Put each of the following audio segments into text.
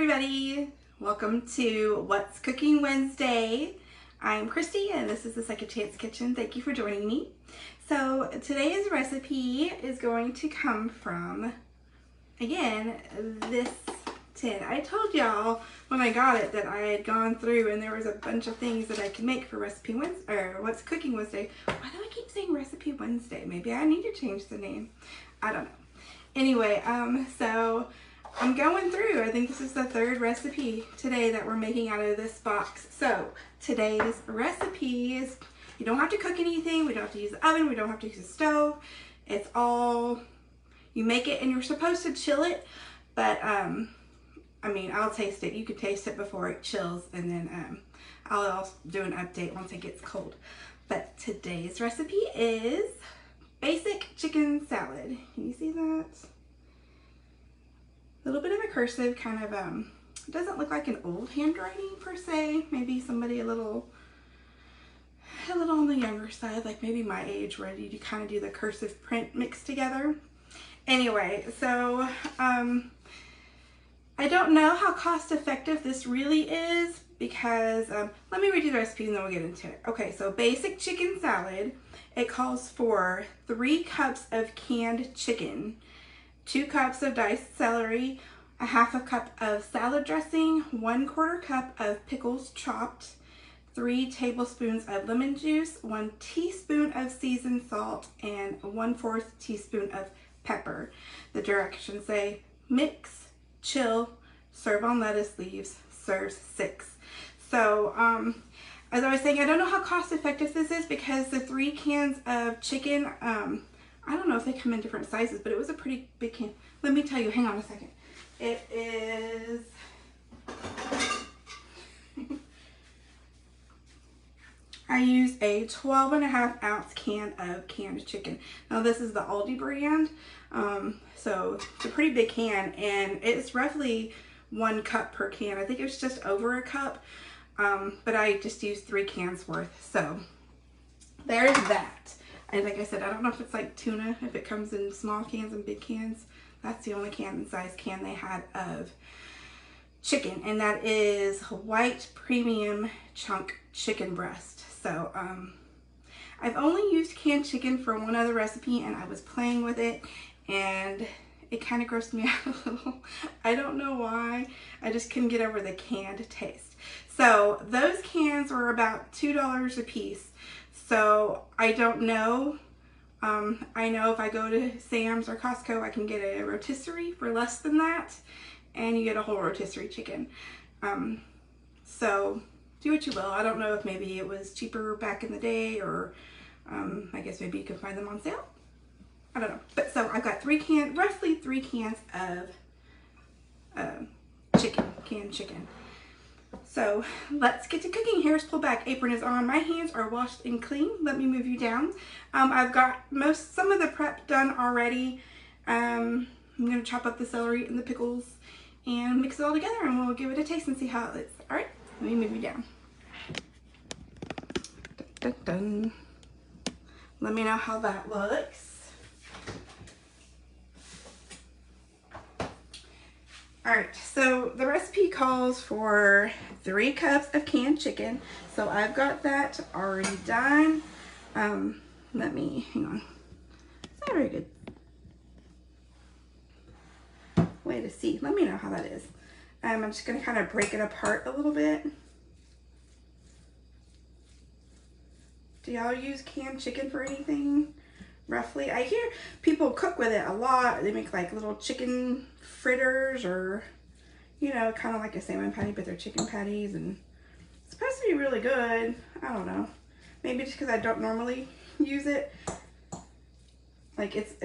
everybody. Welcome to What's Cooking Wednesday. I'm Christy and this is the Second Chance Kitchen. Thank you for joining me. So today's recipe is going to come from, again, this tin. I told y'all when I got it that I had gone through and there was a bunch of things that I could make for Recipe Wednesday, or What's Cooking Wednesday. Why do I keep saying Recipe Wednesday? Maybe I need to change the name. I don't know. Anyway, so I'm going through. I think this is the third recipe today that we're making out of this box. So today's recipe is, you don't have to cook anything. We don't have to use the oven. We don't have to use the stove. It's all, you make it and you're supposed to chill it. But, I mean, I'll taste it. You could taste it before it chills. And then I'll do an update once it gets cold. But today's recipe is basic chicken salad. Can you see that? A little bit of a cursive, kind of, it doesn't look like an old handwriting per se. Maybe somebody a little on the younger side, like maybe my age, where you kind of do the cursive print mixed together. Anyway, so I don't know how cost effective this really is because, let me read you the recipe and then we'll get into it. Okay, so basic chicken salad, it calls for 3 cups of canned chicken, 2 cups of diced celery, a half a cup of salad dressing, 1/4 cup of pickles chopped, 3 tablespoons of lemon juice, 1 teaspoon of seasoned salt, and 1/4 teaspoon of pepper. The directions say mix, chill, serve on lettuce leaves, serves 6. So, as I was saying, I don't know how cost effective this is because the 3 cans of chicken, I don't know if they come in different sizes, but it was a pretty big can. Let me tell you, hang on a second. It is, I use a 12.5 ounce can of canned chicken. Now this is the Aldi brand, so it's a pretty big can and it's roughly 1 cup per can. I think it was just over a cup, but I just used 3 cans worth. So there's that. And like I said, I don't know if it's like tuna, if it comes in small cans and big cans. That's the only size can they had of chicken. And that is white premium chunk chicken breast. So I've only used canned chicken for one other recipe and I was playing with it and it kind of grossed me out a little. I don't know why. I just couldn't get over the canned taste. So those cans were about $2 a piece. So I don't know. I know if I go to Sam's or Costco, I can get a rotisserie for less than that, and you get a whole rotisserie chicken. So do what you will. I don't know if maybe it was cheaper back in the day, or I guess maybe you can find them on sale. I don't know. But so I've got roughly 3 cans of canned chicken. So let's get to cooking. Here's pull back. Apron is on. My hands are washed and clean. Let me move you down. I've got some of the prep done already. I'm going to chop up the celery and the pickles and mix it all together and we'll give it a taste and see how it looks. Alright, let me move you down. Dun, dun, dun. Let me know how that looks. Alright, so the recipe calls for 3 cups of canned chicken. So I've got that already done. Let me, hang on. It's not very good. Way to see. Let me know how that is. I'm just going to kind of break it apart a little bit. Do y'all use canned chicken for anything? Roughly, I hear people cook with it a lot. They make like little chicken fritters or, you know, kind of like a salmon patty, but they're chicken patties and it's supposed to be really good. I don't know. Maybe just because I don't normally use it. Like it's,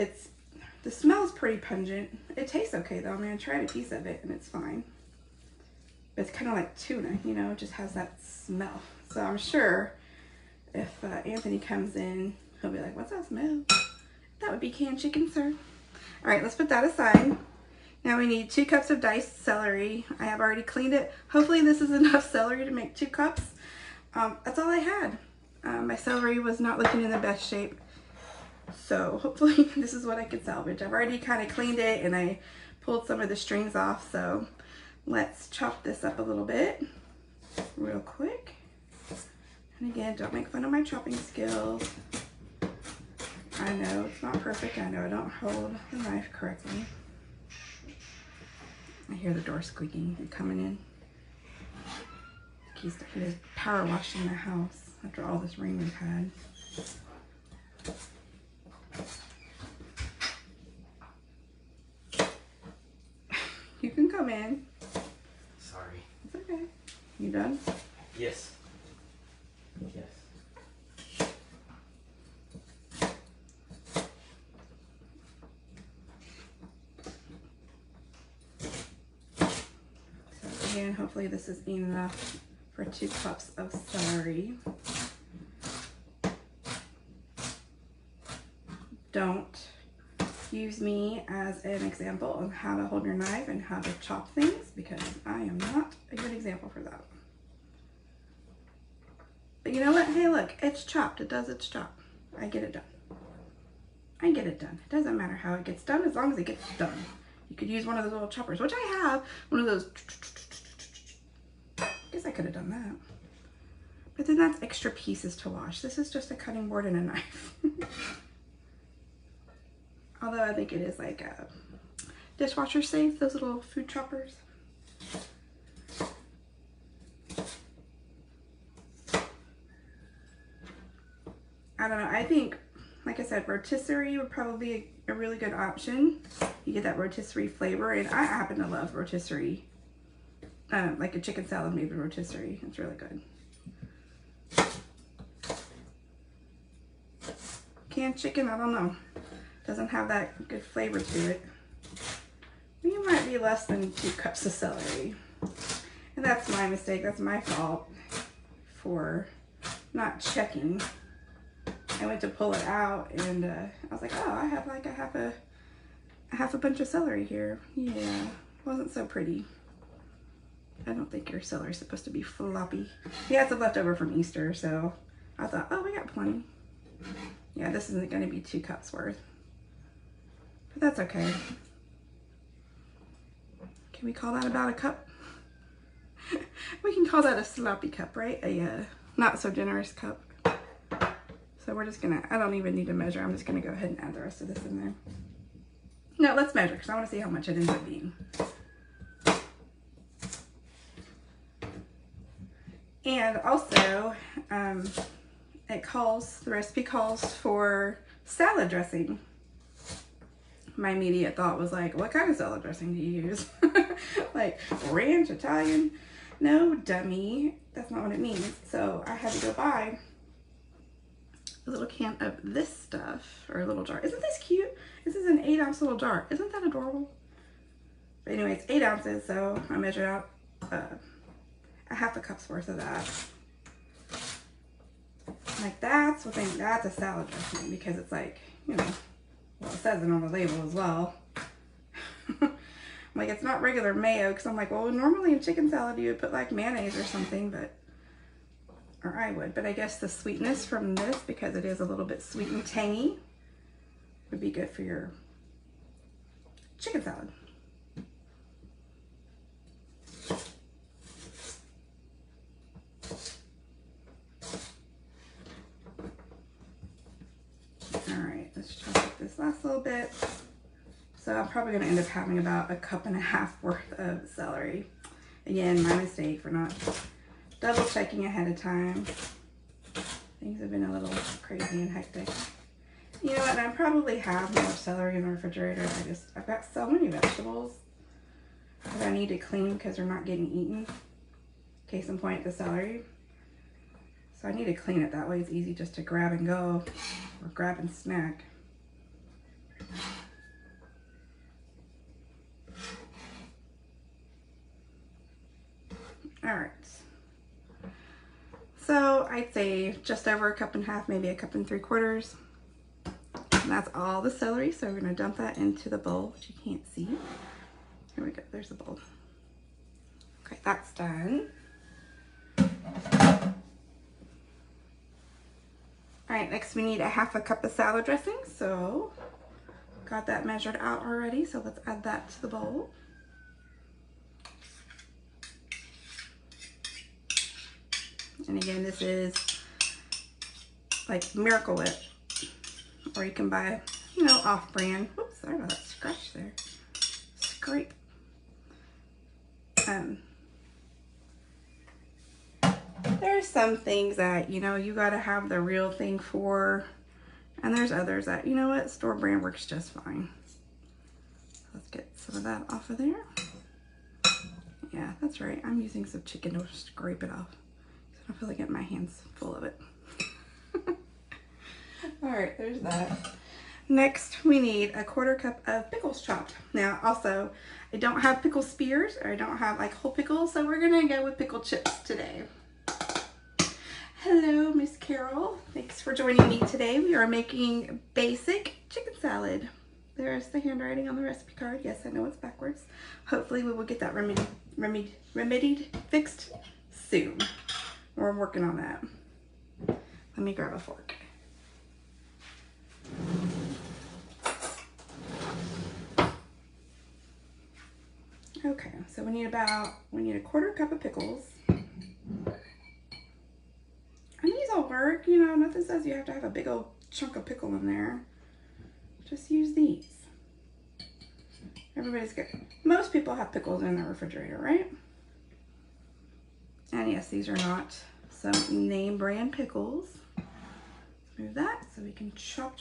the smell is pretty pungent. It tastes okay though. I mean, I tried a piece of it and it's fine. But it's kind of like tuna, you know, it just has that smell. So I'm sure if Anthony comes in, he'll be like, what's that smell? That would be canned chicken, sir. All right, let's put that aside. Now we need 2 cups of diced celery. I have already cleaned it. Hopefully this is enough celery to make 2 cups. That's all I had. My celery was not looking in the best shape. So hopefully this is what I could salvage. I've already kind of cleaned it and I pulled some of the strings off. So let's chop this up a little bit real quick. And again, don't make fun of my chopping skills. I know it's not perfect. I know I don't hold the knife correctly. I hear the door squeaking and coming in. He is power washing the house after all this rain we've had. You can come in. Sorry. It's okay. You done? Yes. Yes. So again, hopefully this is enough for 2 cups of celery. Don't use me as an example of how to hold your knife and how to chop things, because I am not a good example for that. But you know what? Hey, look, it's chopped. It does its job. I get it done. I get it done. It doesn't matter how it gets done as long as it gets done. You could use one of those little choppers, which I have. One of those. I guess I could have done that. But then that's extra pieces to wash. This is just a cutting board and a knife. Although I think it is like a dishwasher safe, those little food choppers. I don't know. I think, like I said, rotisserie would probably be a really good option. You get that rotisserie flavor, and I happen to love rotisserie. Like a chicken salad made with rotisserie. It's really good. Canned chicken, I don't know. Doesn't have that good flavor to it. You might be less than 2 cups of celery. And that's my mistake. That's my fault for not checking. I went to pull it out and I was like, oh, I have like a half a bunch of celery here. Yeah, wasn't so pretty. I don't think your celery is supposed to be floppy. We had some left over from Easter, so I thought, oh, we got plenty. Yeah, this isn't going to be 2 cups worth. But that's okay. Can we call that about a cup? We can call that a sloppy cup, right? A not so generous cup. So we're just gonna, I don't even need to measure. I'm just gonna go ahead and add the rest of this in there. No, let's measure because I want to see how much it ends up being. And also, the recipe calls for salad dressing. My immediate thought was like, what kind of salad dressing do you use? Like ranch, Italian? No, dummy. That's not what it means. So I had to go buy a little can of this stuff, or a little jar. Isn't this cute? This is an 8-ounce little jar. Isn't that adorable? But anyway, it's 8 ounces, so I measured out a half a cup's worth of that. Like that's a salad dressing, because it's like, you know, well, it says it on the label as well. Like, it's not regular mayo, because I'm like, well, normally in chicken salad you would put like mayonnaise or something, but, or I would, but I guess the sweetness from this, because it is a little bit sweet and tangy, would be good for your chicken salad. All right, let's chop up this last little bit. So I'm probably gonna end up having about 1.5 cups worth of celery. Again, my mistake for not double checking ahead of time. Things have been a little crazy and hectic. You know what, I probably have more celery in the refrigerator. I've got so many vegetables that I need to clean because they're not getting eaten. Case in point, the celery. So I need to clean it, that way it's easy just to grab and go, or grab and snack. All right. So I'd say just over 1.5 cups, maybe 1.75 cups. And that's all the celery. So we're gonna dump that into the bowl, which you can't see. Here we go, there's the bowl. Okay, that's done. All right, next we need 1/2 cup of salad dressing. So got that measured out already. So let's add that to the bowl. And again, this is like Miracle Whip, or you can buy, you know, off-brand. Whoops, sorry about that scratch there. Scrape. There's some things that, you know, you gotta have the real thing for, and there's others that, you know what, store brand works just fine. Let's get some of that off of there. Yeah, that's right. I'm using some chicken to scrape it off. I don't feel like getting my hands full of it. All right, there's that. Next, we need a 1/4 cup of pickles chopped. Now, also, I don't have pickle spears, or I don't have like whole pickles, so we're gonna go with pickle chips today. Hello, Miss Carol. Thanks for joining me today. We are making basic chicken salad. There's the handwriting on the recipe card. Yes, I know it's backwards. Hopefully we will get that remedied, fixed soon. We're working on that. Let me grab a fork. Okay, so we need a 1/4 cup of pickles. And these all work, you know, nothing says you have to have a big old chunk of pickle in there. Just use these. Everybody's good. Most people have pickles in their refrigerator, right? And yes, these are not some name brand pickles. Let's move that so we can chop.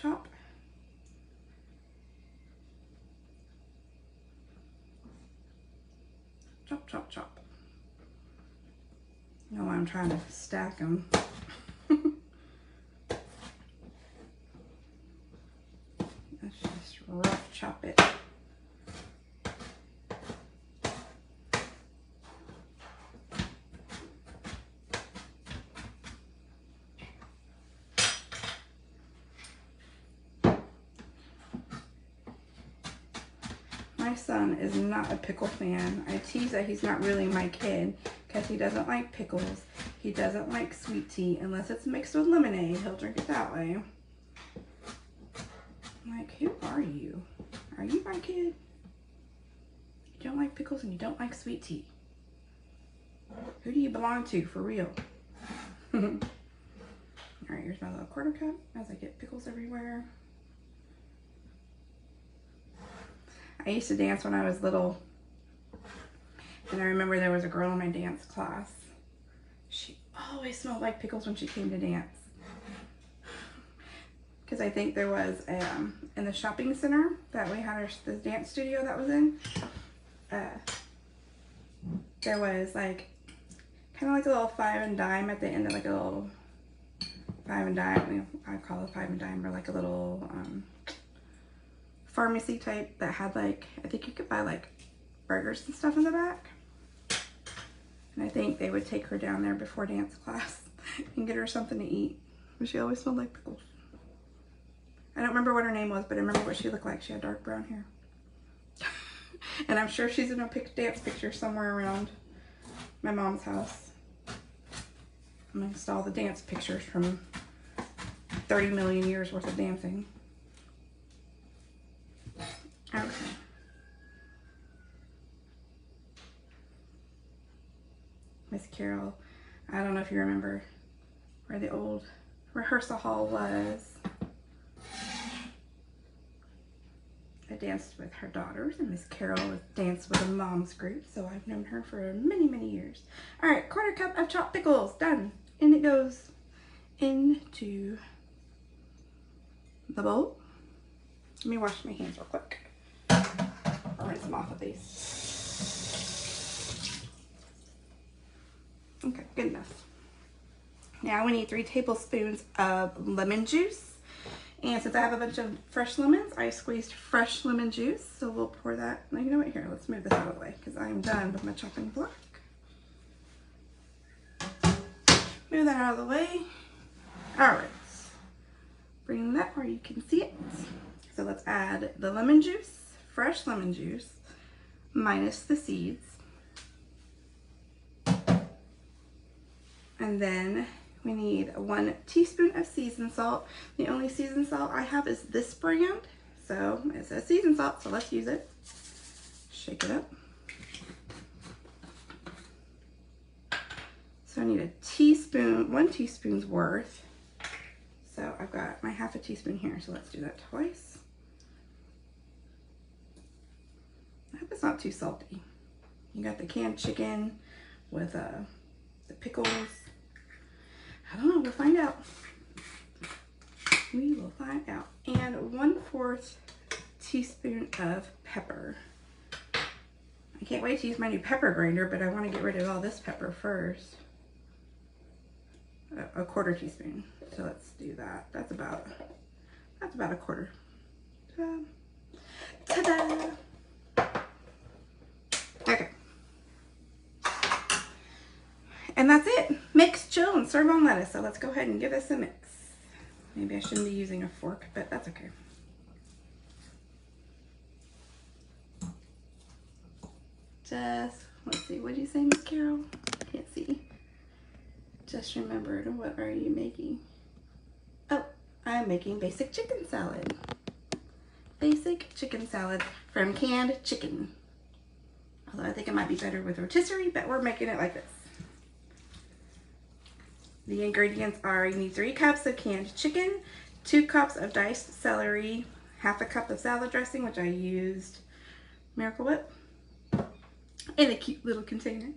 Chop, chop, chop. You know why I'm trying to stack them. Let's just rough chop it. My son is not a pickle fan. I tease that he's not really my kid because he doesn't like pickles. He doesn't like sweet tea unless it's mixed with lemonade. He'll drink it that way. I'm like, who are you? Are you my kid? You don't like pickles and you don't like sweet tea. Who do you belong to for real? All right, here's my little 1/4 cup as I get pickles everywhere. I used to dance when I was little, and I remember there was a girl in my dance class. She always smelled like pickles when she came to dance. Because I think there was, in the shopping center that we had the dance studio that was in, there was like, kind of like a little 5 and dime at the end of like a little 5 and dime, I call it 5 and dime, or like a little, pharmacy type that had like, I think you could buy like burgers and stuff in the back. And I think they would take her down there before dance class and get her something to eat. But she always smelled like pickles. I don't remember what her name was, but I remember what she looked like. She had dark brown hair. And I'm sure she's in a dance picture somewhere around my mom's house. Amongst all the dance pictures from 30 million years worth of dancing. Okay. Miss Carol, I don't know if you remember where the old rehearsal hall was. I danced with her daughters, and Miss Carol danced with a mom's group, so I've known her for many, many years. All right, 1/4 cup of chopped pickles, done. And it goes into the bowl. Let me wash my hands real quick. I'll rinse them off of these. Okay, good enough. Now we need 3 tablespoons of lemon juice. And since I have a bunch of fresh lemons, I squeezed fresh lemon juice. So we'll pour that. Now, you know what? Here, let's move this out of the way because I'm done with my chopping block. Move that out of the way. All right. Bring that where you can see it. So let's add the lemon juice, fresh lemon juice, minus the seeds. And then we need 1 teaspoon of seasoned salt. The only seasoned salt I have is this brand. So it says seasoned salt, so let's use it. Shake it up. So I need a teaspoon, 1 teaspoon's worth. So I've got my half a teaspoon here. So let's do that twice. I hope it's not too salty. You got the canned chicken with the pickles. I don't know, we'll find out. We will find out. And 1/4 teaspoon of pepper. I can't wait to use my new pepper grinder, but I want to get rid of all this pepper first. A 1/4 teaspoon. So let's do that. That's about 1/4. Ta-da! Okay. And that's it. Mix, chill, and serve on lettuce. So let's go ahead and give this a mix. Maybe I shouldn't be using a fork, but that's okay. Let's see, what did you say, Miss Carol? Can't see. Just remembered, what are you making? Oh, I'm making basic chicken salad. Basic chicken salad from canned chicken. Although I think it might be better with rotisserie, but we're making it like this. The ingredients are, you need 3 cups of canned chicken, 2 cups of diced celery, 1/2 cup of salad dressing, which I used Miracle Whip in a cute little container.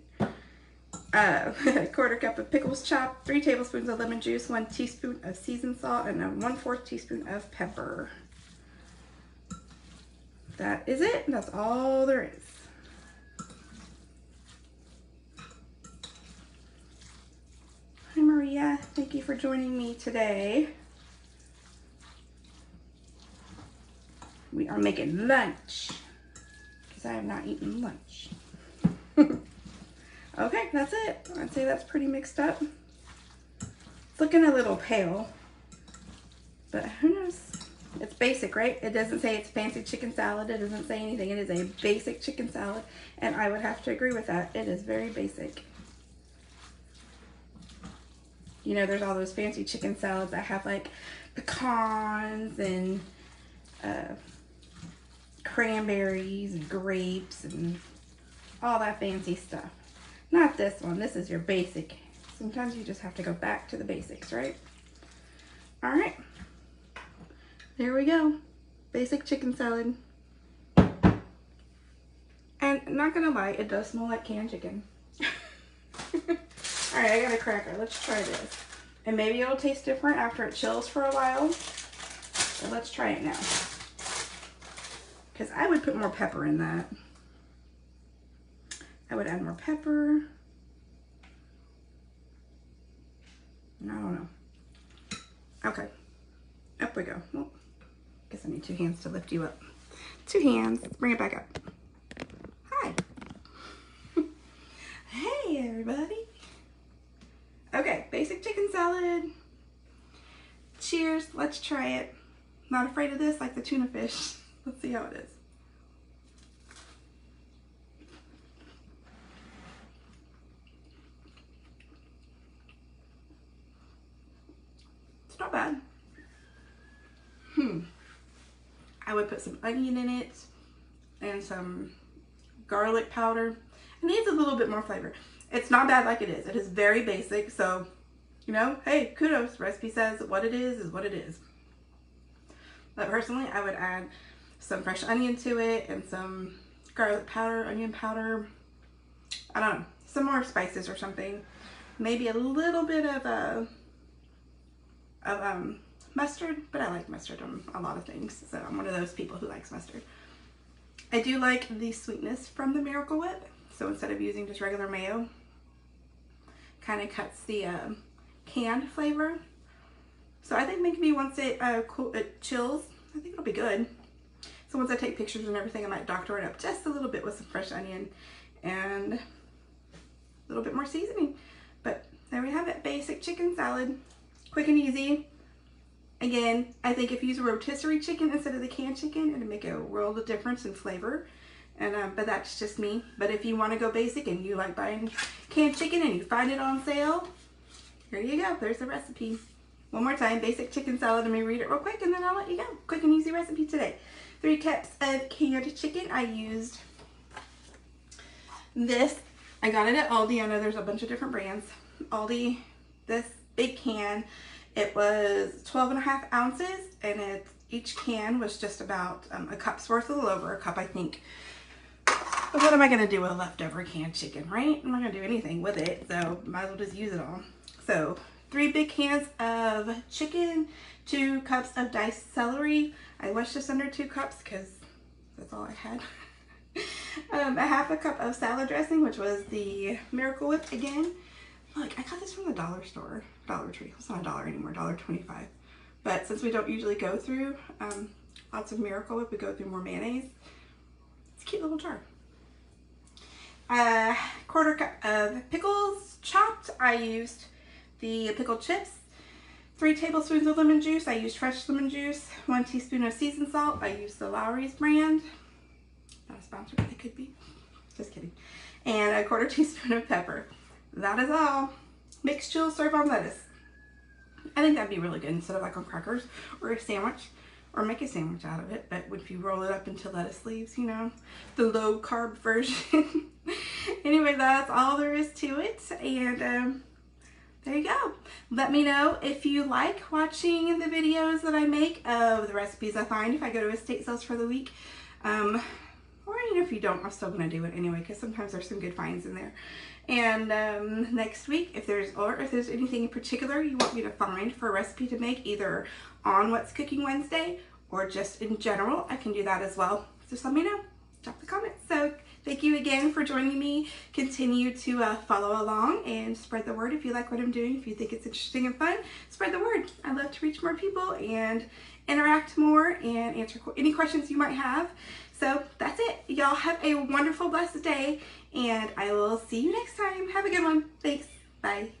1/4 cup of pickles chopped, 3 tablespoons of lemon juice, 1 teaspoon of seasoned salt, and a 1/4 teaspoon of pepper. That is it. That's all there is. Hi Maria, thank you for joining me today. We are making lunch because I have not eaten lunch. Okay, that's it. I'd say that's pretty mixed up. It's looking a little pale, but who knows? It's basic, right? It doesn't say it's fancy chicken salad. It doesn't say anything. It is a basic chicken salad, and I would have to agree with that. It is very basic. You know, there's all those fancy chicken salads that have like pecans and cranberries and grapes and all that fancy stuff. Not this one. This is your basic. Sometimes you just have to go back to the basics, right? All right. There we go. Basic chicken salad. And not gonna lie, it does smell like canned chicken. All right, I got a cracker. Let's try this. And maybe it'll taste different after it chills for a while. But let's try it now. Because I would put more pepper in that. I would add more pepper. I don't know. Okay. Up we go. Well, guess I need 2 hands to lift you up. 2 hands. Bring it back up. Hi. Hey, everybody. Okay, basic chicken salad. Cheers. Let's try it. Not afraid of this, like the tuna fish. Let's see how it is. It's not bad. I would put some onion in it and some garlic powder. It needs a little bit more flavor. It's not bad like it is. It is very basic, so, you know, hey, kudos. Recipe says what it is what it is. But personally, I would add some fresh onion to it and some garlic powder, onion powder. I don't know, some more spices or something. Maybe a little bit of mustard, but I like mustard on a lot of things, so I'm one of those people who likes mustard. I do like the sweetness from the Miracle Whip, so instead of using just regular mayo, kind of cuts the canned flavor. So I think maybe once it chills, I think it'll be good. So once I take pictures and everything, I might doctor it up just a little bit with some fresh onion and a little bit more seasoning. But there we have it, basic chicken salad, quick and easy. Again, I think if you use a rotisserie chicken instead of the canned chicken, it'll make a world of difference in flavor. And but that's just me. But if you want to go basic and you like buying canned chicken and you find it on sale, here you go. There's the recipe. One more time, basic chicken salad. Let me read it real quick and then I'll let you go. Quick and easy recipe today. 3 cups of canned chicken. I used this. I got it at Aldi. I know there's a bunch of different brands. Aldi, this big can. It was 12.5 ounces, and each can was just about a cup's worth, a little over a cup, I think. But what am I gonna do with leftover canned chicken, right? I'm not gonna do anything with it, so might as well just use it all. So 3 big cans of chicken, 2 cups of diced celery. I wish just under 2 cups because that's all I had. A half a cup of salad dressing, which was the Miracle Whip again. Look, I got this from the dollar store, Dollar Tree. It's not $1 anymore, $1.25. But since we don't usually go through lots of Miracle Whip, we go through more mayonnaise. It's a cute little jar. Quarter cup of pickles chopped. I used the pickled chips. 3 tablespoons of lemon juice. I used fresh lemon juice. 1 teaspoon of seasoned salt. I used the Lawry's brand. Not a sponsor, but it could be. Just kidding. And a 1/4 teaspoon of pepper. That is all. Mix, chill, serve on lettuce. I think that'd be really good instead of like on crackers or a sandwich, or make a sandwich out of it. But if you roll it up into lettuce leaves, you know, the low carb version. Anyway, that's all there is to it. And there you go. Let me know if you like watching the videos that I make of the recipes I find if I go to estate sales for the week. Or even if you don't, I'm still going to do it anyway because sometimes there's some good finds in there. And next week, if there's anything in particular you want me to find for a recipe to make, either on What's Cooking Wednesday or just in general, I can do that as well. Just let me know. Drop the comments. So thank you again for joining me. Continue to follow along and spread the word if you like what I'm doing. If you think it's interesting and fun, spread the word. I love to reach more people and interact more and answer any questions you might have. So that's it. Y'all have a wonderful, blessed day, and I will see you next time. Have a good one. Thanks. Bye.